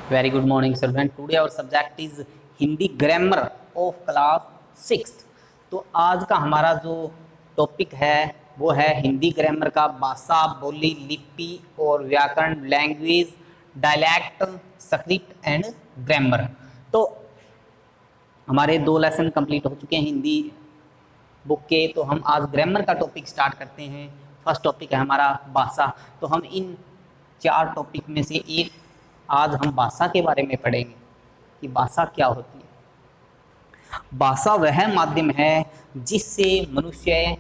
Very good morning, children. Today our subject is Hindi grammar of class 6th। तो आज का हमारा जो टॉपिक है वो है हिंदी ग्रामर का भाषा, बोली, लिपि और व्याकरण, language, dialect, script and grammar. तो हमारे 2 लेसन कंप्लीट हो चुके हैं हिंदी बुक के। तो हम आज ग्रामर का टॉपिक स्टार्ट करते हैं। फर्स्ट टॉपिक है हमारा भाषा। तो हम इन 4 टॉपिक में से एक आज हम भाषा के बारे में पढ़ेंगे कि भाषा क्या होती है। भाषा वह माध्यम है जिससे मनुष्य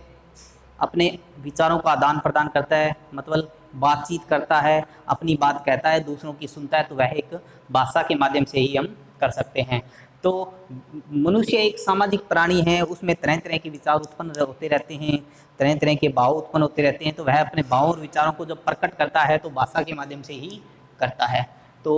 अपने विचारों का आदान प्रदान करता है, मतलब बातचीत करता है, अपनी बात कहता है, दूसरों की सुनता है। तो वह एक भाषा के माध्यम से ही हम कर सकते हैं। तो मनुष्य एक सामाजिक प्राणी है, उसमें तरह तरह के विचार उत्पन्न होते रहते हैं, तरह तरह के भाव उत्पन्न होते रहते हैं। तो वह अपने भाव और विचारों को जब प्रकट करता है तो भाषा के माध्यम से ही करता है। तो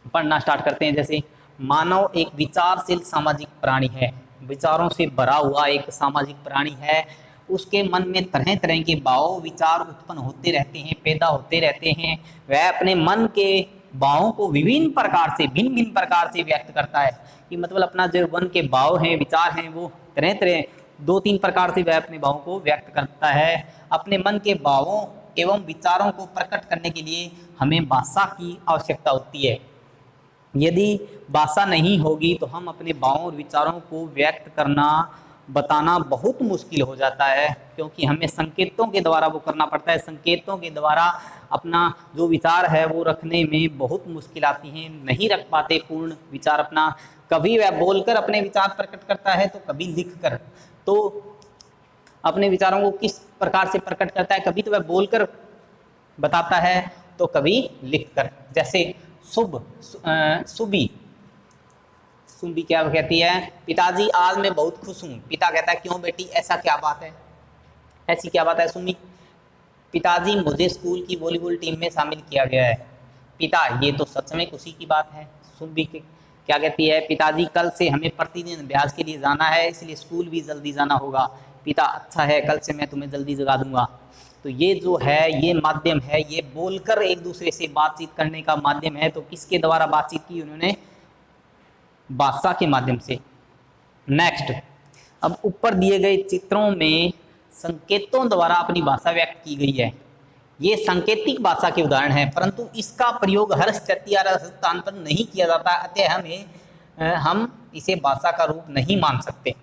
पढ़ना स्टार्ट करते हैं। जैसे मानव एक विचारशील सामाजिक प्राणी है, विचारों से भरा हुआ एक सामाजिक प्राणी है। उसके मन में तरह तरह के भाव विचार उत्पन्न होते रहते हैं, पैदा होते रहते हैं। वह अपने मन के भावों को विभिन्न प्रकार से, भिन्न भिन्न प्रकार से व्यक्त करता है कि मतलब अपना जो मन के भाव हैं, विचार हैं, वो तरह तरह 2-3 प्रकार से वह अपने भावों को व्यक्त करता है। अपने मन के भावों एवं विचारों को प्रकट करने के लिए हमें भाषा की आवश्यकता होती है। यदि भाषा नहीं होगी तो हम अपने भावों और विचारों को व्यक्त करना, बताना बहुत मुश्किल हो जाता है, क्योंकि हमें संकेतों के द्वारा वो करना पड़ता है। संकेतों के द्वारा अपना जो विचार है वो रखने में बहुत मुश्किल आती हैं, नहीं रख पाते पूर्ण विचार अपना। कभी वह बोलकर अपने विचार प्रकट करता है तो कभी लिखकर। तो अपने विचारों को किस प्रकार से प्रकट करता है, कभी तो वह बोलकर बताता है तो कभी लिखकर। जैसे सुबी क्या कहती है, पिताजी आज मैं बहुत खुश हूँ। पिता कहता है क्यों बेटी, ऐसा क्या बात है, ऐसी क्या बात है सुमी। पिताजी मुझे स्कूल की वॉलीबॉल टीम में शामिल किया गया है। पिता ये तो सच में खुशी की बात है। सुबी क्या कहती है, पिताजी कल से हमें प्रतिदिन अभ्यास के लिए जाना है, इसलिए स्कूल भी जल्दी जाना होगा। पिता अच्छा है, कल से मैं तुम्हें जल्दी जगा दूंगा। तो ये जो है ये माध्यम है, ये बोलकर एक दूसरे से बातचीत करने का माध्यम है। तो किसके द्वारा बातचीत की उन्होंने, भाषा के माध्यम से। नेक्स्ट, अब ऊपर दिए गए चित्रों में संकेतों द्वारा अपनी भाषा व्यक्त की गई है। ये सांकेतिक भाषा के उदाहरण है, परंतु इसका प्रयोग हर स्थिति या स्थान पर नहीं किया जाता, अतः हम इसे भाषा का रूप नहीं मान सकते।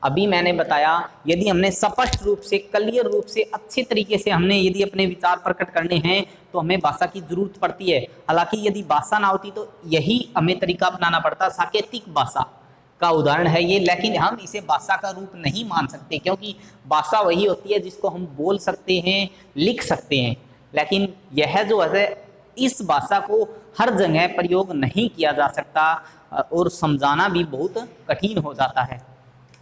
अभी मैंने बताया यदि हमने स्पष्ट रूप से, क्लियर रूप से, अच्छे तरीके से हमने यदि अपने विचार प्रकट करने हैं तो हमें भाषा की जरूरत पड़ती है। हालांकि यदि भाषा ना होती तो यही हमें तरीका अपनाना पड़ता। सांकेतिक भाषा का उदाहरण है ये, लेकिन हम इसे भाषा का रूप नहीं मान सकते, क्योंकि भाषा वही होती है जिसको हम बोल सकते हैं, लिख सकते हैं। लेकिन यह जो है इस भाषा को हर जगह प्रयोग नहीं किया जा सकता और समझाना भी बहुत कठिन हो जाता है।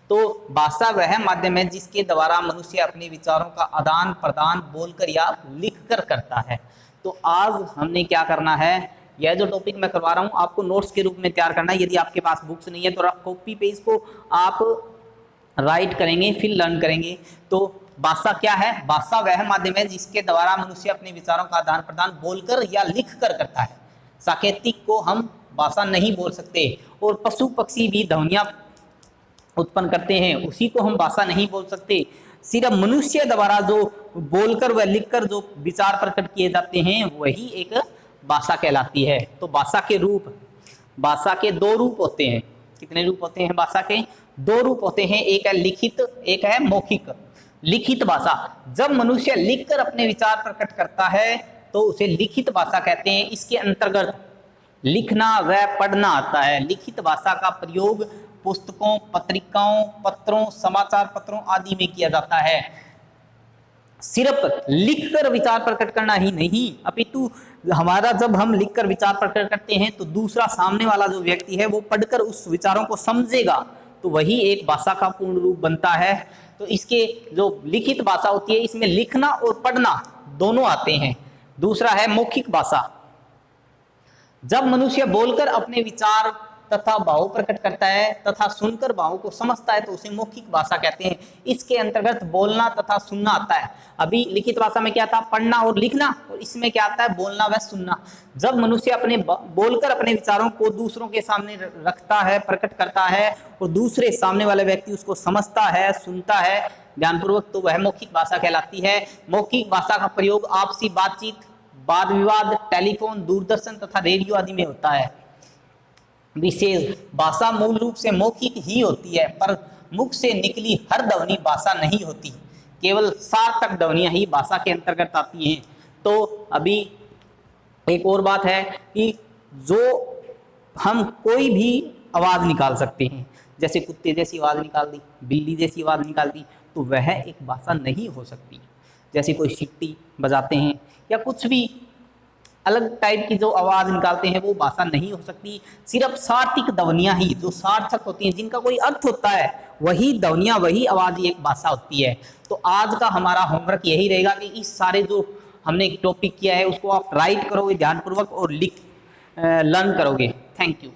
तो भाषा वह माध्यम है जिसके द्वारा मनुष्य अपने विचारों का आदान प्रदान बोलकर या लिखकर करता है। तो आज हमने क्या करना है, यह जो टॉपिक मैं करवा रहा हूँ आपको नोट्स के रूप में तैयार करना है। यदि आपके पास बुक्स नहीं है तो कॉपी पे इसको आप राइट करेंगे, फिर लर्न करेंगे। तो भाषा क्या है, भाषा वह माध्यम है जिसके द्वारा मनुष्य अपने विचारों का आदान प्रदान बोलकर या लिखकर करता है। सांकेतिक को हम भाषा नहीं बोल सकते, और पशु पक्षी भी ध्वनियाँ उत्पन्न करते हैं, उसी को हम भाषा नहीं बोल सकते। सिर्फ मनुष्य द्वारा जो बोलकर व लिखकर जो विचार प्रकट किए जाते हैं वही एक भाषा कहलाती है। तो भाषा के रूप, भाषा के 2 रूप होते हैं। कितने रूप होते हैं भाषा के? 2 रूप होते हैं, एक है लिखित, एक है मौखिक। लिखित भाषा, जब मनुष्य लिखकर अपने विचार प्रकट करता है तो उसे लिखित भाषा कहते हैं। इसके अंतर्गत लिखना व पढ़ना आता है। लिखित भाषा का प्रयोग पुस्तकों, पत्रिकाओं, पत्रों, समाचार पत्रों आदि में किया जाता है। सिर्फ लिखकर विचार प्रकट करना ही नहीं, अपितु हमारा जब हम लिखकर विचार प्रकट करते हैं तो दूसरा सामने वाला जो व्यक्ति है वो पढ़कर उस विचारों को समझेगा, तो वही एक भाषा का पूर्ण रूप बनता है। तो इसके जो लिखित भाषा होती है इसमें लिखना और पढ़ना दोनों आते हैं। दूसरा है मौखिक भाषा, जब मनुष्य बोलकर अपने विचार तथा भाव प्रकट करता है तथा सुनकर भावों को समझता है तो उसे मौखिक भाषा कहते हैं। इसके अंतर्गत बोलना तथा सुनना आता है। अभी लिखित भाषा में क्या था, पढ़ना और लिखना, और इसमें क्या आता है, बोलना व सुनना। जब मनुष्य अपने बोलकर अपने विचारों को दूसरों के सामने रखता है, प्रकट करता है और दूसरे सामने वाले व्यक्ति उसको समझता है, सुनता है ध्यानपूर्वक, तो वह मौखिक भाषा कहलाती है। मौखिक भाषा का प्रयोग आपसी बातचीत, वाद विवाद, टेलीफोन, दूरदर्शन तथा रेडियो आदि में होता है। विशेष भाषा मूल रूप से मौखिक ही होती है, पर मुख से निकली हर ध्वनि भाषा नहीं होती, केवल सार्थक ध्वनियां ही भाषा के अंतर्गत आती हैं। तो अभी एक और बात है कि जो हम कोई भी आवाज निकाल सकते हैं, जैसे कुत्ते जैसी आवाज निकाल दी, बिल्ली जैसी आवाज निकाल दी, तो वह एक भाषा नहीं हो सकती। जैसे कोई सीटी बजाते हैं या कुछ भी अलग टाइप की जो आवाज निकालते हैं, वो भाषा नहीं हो सकती। सिर्फ सार्थक ध्वनियां ही, जो सार्थक होती हैं, जिनका कोई अर्थ होता है, वही ध्वनियां, वही आवाज ही एक भाषा होती है। तो आज का हमारा होमवर्क यही रहेगा कि इस सारे जो हमने टॉपिक किया है उसको आप राइट करोगे ध्यानपूर्वक और लर्न करोगे। Thank you.